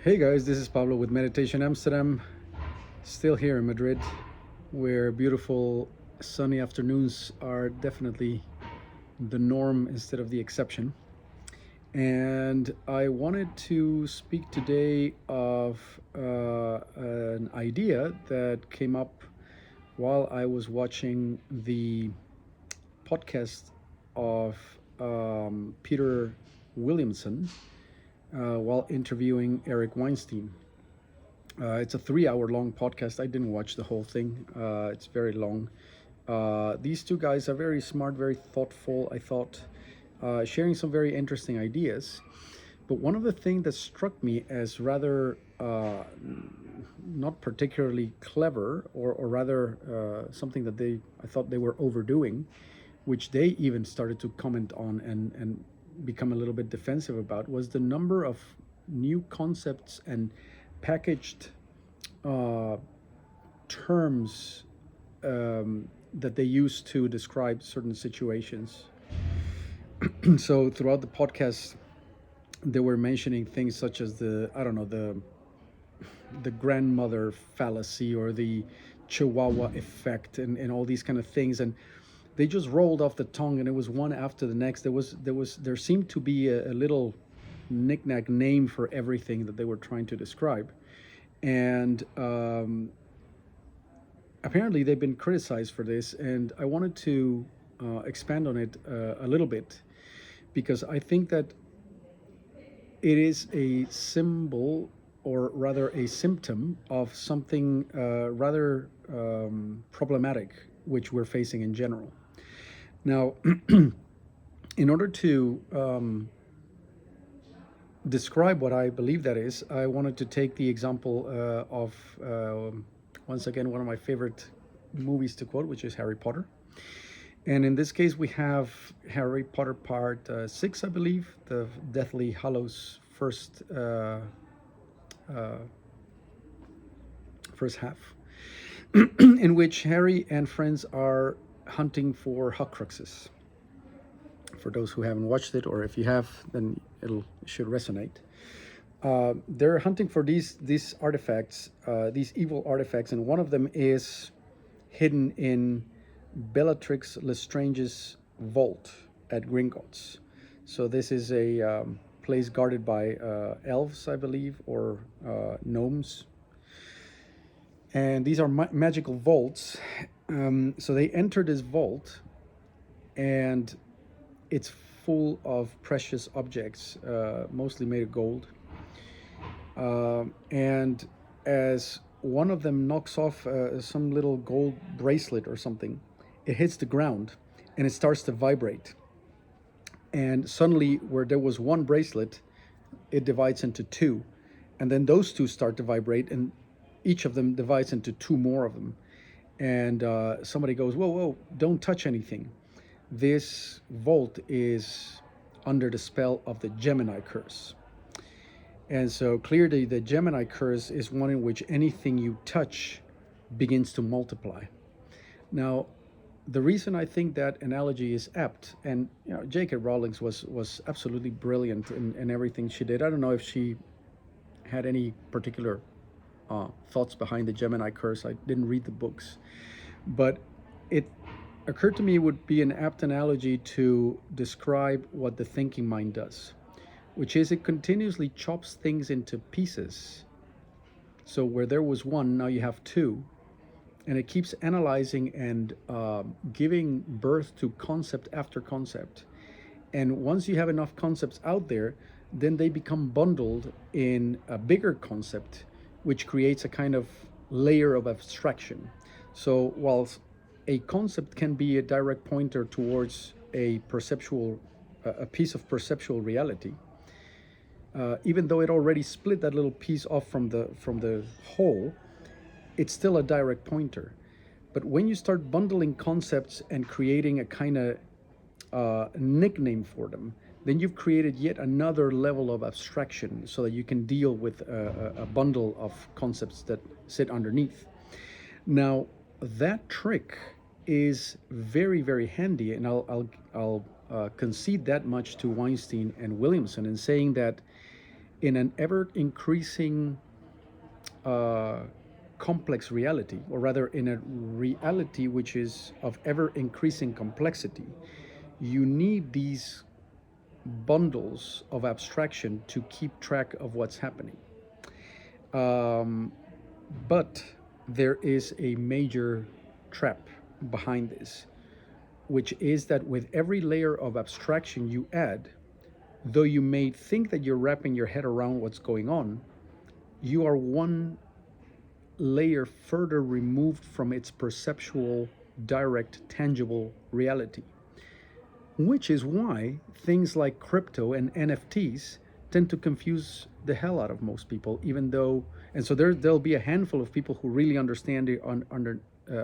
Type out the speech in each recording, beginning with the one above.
Hey guys, this is Pablo with Meditation Amsterdam, still here in Madrid, where beautiful sunny afternoons are definitely the norm instead of the exception. And I wanted to speak today of an idea that came up while I was watching the podcast of Peter Williamson while interviewing Eric Weinstein. It's a 3 hour long podcast. I didn't watch the whole thing, it's very long. These two guys are very smart, very thoughtful, I thought, sharing some very interesting ideas. But one of the things that struck me as rather not particularly clever, or rather something that I thought they were overdoing, which they even started to comment on and become a little bit defensive about, was the number of new concepts and packaged uh, terms that they use to describe certain situations. So throughout the podcast, they were mentioning things such as the, I don't know, the grandmother fallacy or the Chihuahua effect, and all these kind of things, and they just rolled off the tongue, and it was one after the next. There seemed to be a little knickknack name for everything that they were trying to describe, and apparently they've been criticized for this, and I wanted to expand on it a little bit, because I think that it is a symbol, or rather a symptom of something rather problematic, which we're facing in general. Now, in order to describe what I believe that is, I wanted to take the example of, once again, one of my favorite movies to quote, which is Harry Potter. And in this case, we have Harry Potter Part 6, I believe, the Deathly Hallows first half, in which Harry and friends are hunting for Horcruxes. For those who haven't watched it, or if you have, then it should resonate. They're hunting for these artifacts, these evil artifacts, and one of them is hidden in Bellatrix Lestrange's vault at Gringotts. So this is a place guarded by elves, I believe, or gnomes, and these are magical vaults. So they enter this vault, and it's full of precious objects, mostly made of gold. And as one of them knocks off some little gold bracelet or something, it hits the ground and it starts to vibrate. And suddenly, where there was one bracelet, it divides into two. And then those two start to vibrate, and each of them divides into two more of them. And somebody goes, "Whoa, whoa, don't touch anything. This vault is under the spell of the Gemini curse." And so clearly, the Gemini curse is one in which anything you touch begins to multiply. Now, the reason I think that analogy is apt, and J.K. Rowling was absolutely brilliant in everything she did. I don't know if she had any particular thoughts behind the Gemini curse. I didn't read the books, but it occurred to me it would be an apt analogy to describe what the thinking mind does, which is it continuously chops things into pieces. So where there was one, now you have two, and it keeps analyzing and giving birth to concept after concept. And once you have enough concepts out there, then they become bundled in a bigger concept, which creates a kind of layer of abstraction. So whilst a concept can be a direct pointer towards a piece of perceptual reality, even though it already split that little piece off from the whole, it's still a direct pointer. But when you start bundling concepts and creating a kind of nickname for them, then you've created yet another level of abstraction so that you can deal with a bundle of concepts that sit underneath. Now, that trick is very, very handy, and I'll concede that much to Weinstein and Williamson in saying that in an ever increasing uh, complex reality, or rather, in a reality which is of ever increasing complexity, you need these bundles of abstraction to keep track of what's happening. Um, but there is a major trap behind this, which is that with every layer of abstraction you add, though you may think that you're wrapping your head around what's going on, you are one layer further removed from its perceptual, direct, tangible reality. Which is why things like crypto and NFTs tend to confuse the hell out of most people, even though, and so there'll be a handful of people who really understand the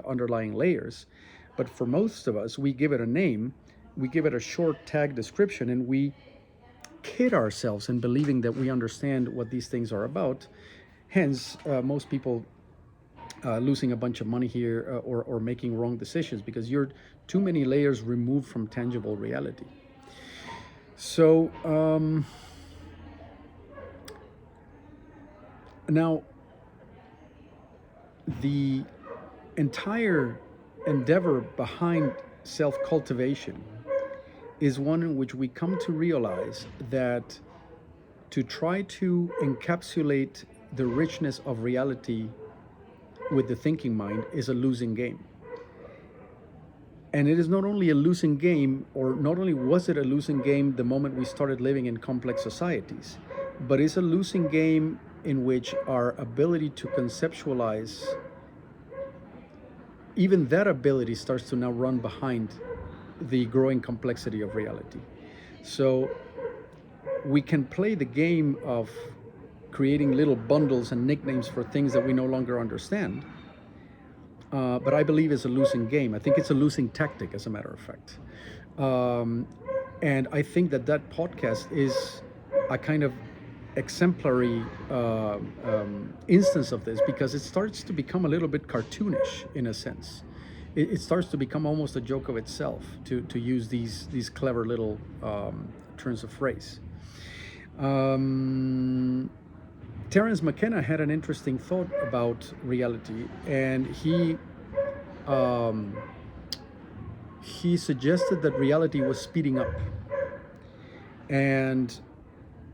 underlying layers. But for most of us, we give it a name, we give it a short tag description, and we kid ourselves in believing that we understand what these things are about. Hence, most people losing a bunch of money here, or making wrong decisions because you're too many layers removed from tangible reality. So now the entire endeavor behind self cultivation is one in which we come to realize that to try to encapsulate the richness of reality with the thinking mind is a losing game. And it is not only a losing game, or not only was it a losing game the moment we started living in complex societies, but it's a losing game in which our ability to conceptualize, even that ability starts to now run behind the growing complexity of reality. So we can play the game of creating little bundles and nicknames for things that we no longer understand. But I believe it's a losing game. I think it's a losing tactic, as a matter of fact. Um, and I think that that podcast is a kind of exemplary instance of this, because it starts to become a little bit cartoonish in a sense. It starts to become almost a joke of itself to use these clever little turns of phrase. Um, Terence McKenna had an interesting thought about reality, and um, he suggested that reality was speeding up. And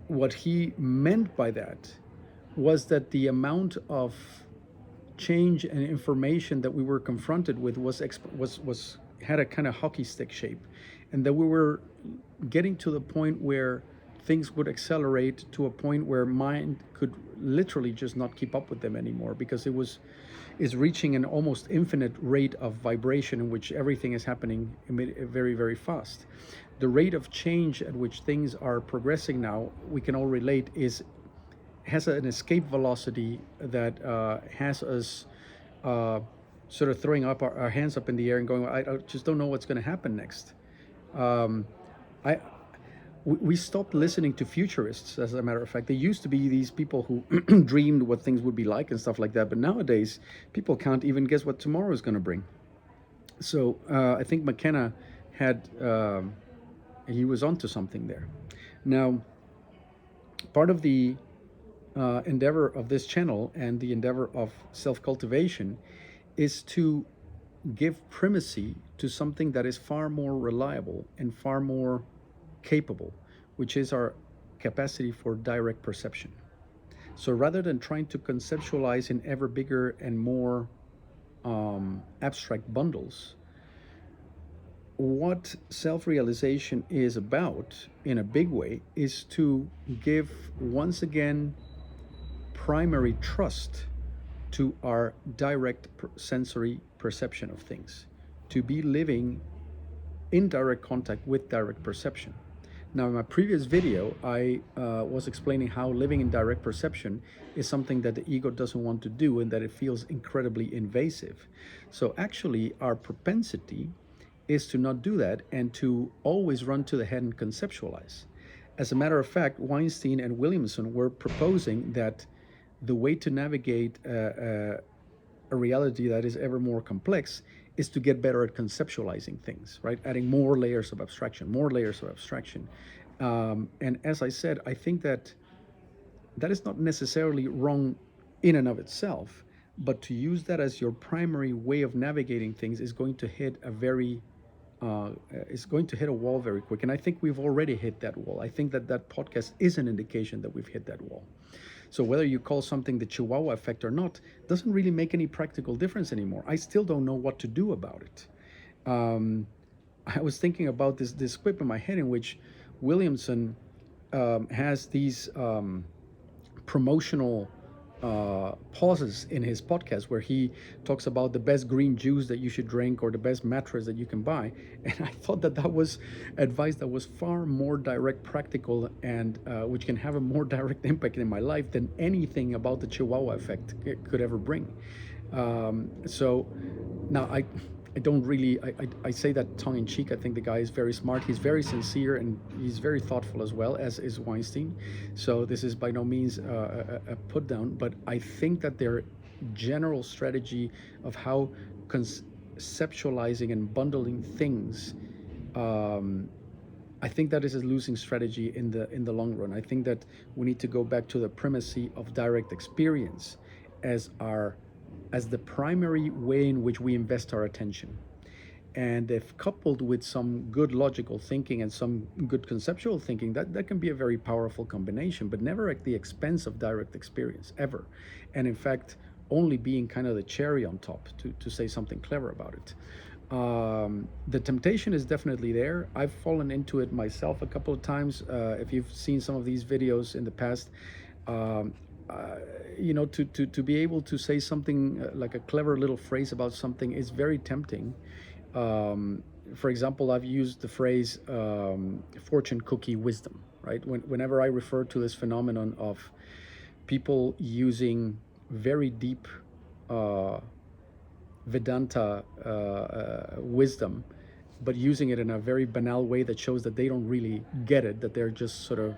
what he meant by that was that the amount of change and information that we were confronted with was had a kind of hockey stick shape, and that we were getting to the point where things would accelerate to a point where mind could literally just not keep up with them anymore, because it was is reaching an almost infinite rate of vibration in which everything is happening very, very fast. The rate of change at which things are progressing now, we can all relate, is has an escape velocity that has us sort of throwing up our hands up in the air and going, I just don't know what's going to happen next. Um, I we stopped listening to futurists, as a matter of fact. They used to be these people who dreamed what things would be like and stuff like that. But nowadays, people can't even guess what tomorrow is going to bring. So I think McKenna had, he was onto something there. Now, part of the endeavor of this channel and the endeavor of self cultivation is to give primacy to something that is far more reliable and far more capable, which is our capacity for direct perception. So rather than trying to conceptualize in ever bigger and more abstract bundles, what self realization is about in a big way is to give once again primary trust to our direct sensory perception of things, to be living in direct contact with direct perception. Now, in my previous video, I was explaining how living in direct perception is something that the ego doesn't want to do, and that it feels incredibly invasive. So actually, our propensity is to not do that and to always run to the head and conceptualize. As a matter of fact, Weinstein and Williamson were proposing that the way to navigate a reality that is ever more complex is to get better at conceptualizing things, right? Adding more layers of abstraction, more layers of abstraction. And as I said, I think that that is not necessarily wrong in and of itself, but to use that as your primary way of navigating things is going to hit a very is going to hit a wall very quick. And I think we've already hit that wall. I think that that podcast is an indication that we've hit that wall. So whether you call something the Chihuahua effect or not doesn't really make any practical difference anymore. I still don't know what to do about it. Um, I was thinking about this quip in my head in which Williamson has these promotional pauses in his podcast where he talks about the best green juice that you should drink or the best mattress that you can buy. And I thought that that was advice that was far more direct, practical, and which can have a more direct impact in my life than anything about the Chihuahua effect could ever bring. So now I don't really, I say that tongue in cheek. I think the guy is very smart. He's very sincere and he's very thoughtful as well, as is Weinstein. So this is by no means a put down, but I think that their general strategy of how conceptualizing and bundling things, I think that is a losing strategy in the long run. I think that we need to go back to the primacy of direct experience as the primary way in which we invest our attention. And if coupled with some good logical thinking and some good conceptual thinking, that can be a very powerful combination, but never at the expense of direct experience, ever. And in fact, only being kind of the cherry on top, to say something clever about it. The temptation is definitely there. I've fallen into it myself a couple of times. If you've seen some of these videos in the past, um, to be able to say something like a clever little phrase about something is very tempting. For example, I've used the phrase fortune cookie wisdom, right? Whenever I refer to this phenomenon of people using very deep Vedanta wisdom, but using it in a very banal way that shows that they don't really get it, that they're just sort of,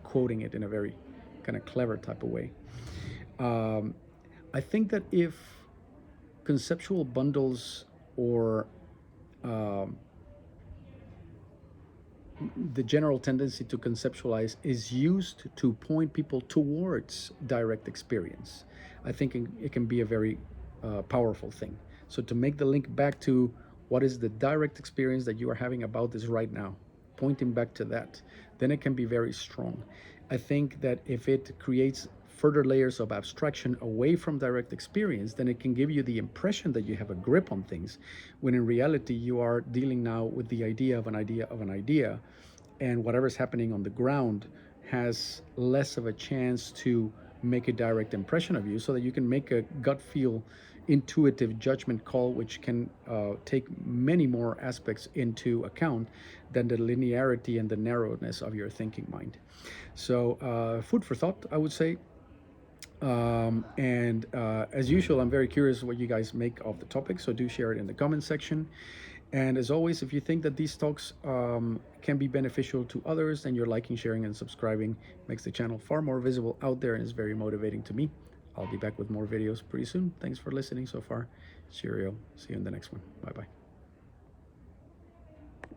quoting it in a very kind of clever type of way. Um, I think that if conceptual bundles or um, the general tendency to conceptualize is used to point people towards direct experience, I think it can be a very powerful thing. So to make the link back to what is the direct experience that you are having about this right now, pointing back to that, then it can be very strong. I think that if it creates further layers of abstraction away from direct experience, then it can give you the impression that you have a grip on things, when in reality you are dealing now with the idea of an idea of an idea, and whatever's happening on the ground has less of a chance to make a direct impression of you, so that you can make a gut feel intuitive judgment call, which can take many more aspects into account than the linearity and the narrowness of your thinking mind. So food for thought, I would say. And as usual, I'm very curious what you guys make of the topic, so do share it in the comment section. And as always, if you think that these talks can be beneficial to others, then your liking, sharing, and subscribing makes the channel far more visible out there and is very motivating to me. I'll be back with more videos pretty soon. Thanks for listening so far. Cheerio. See you in the next one. Bye-bye.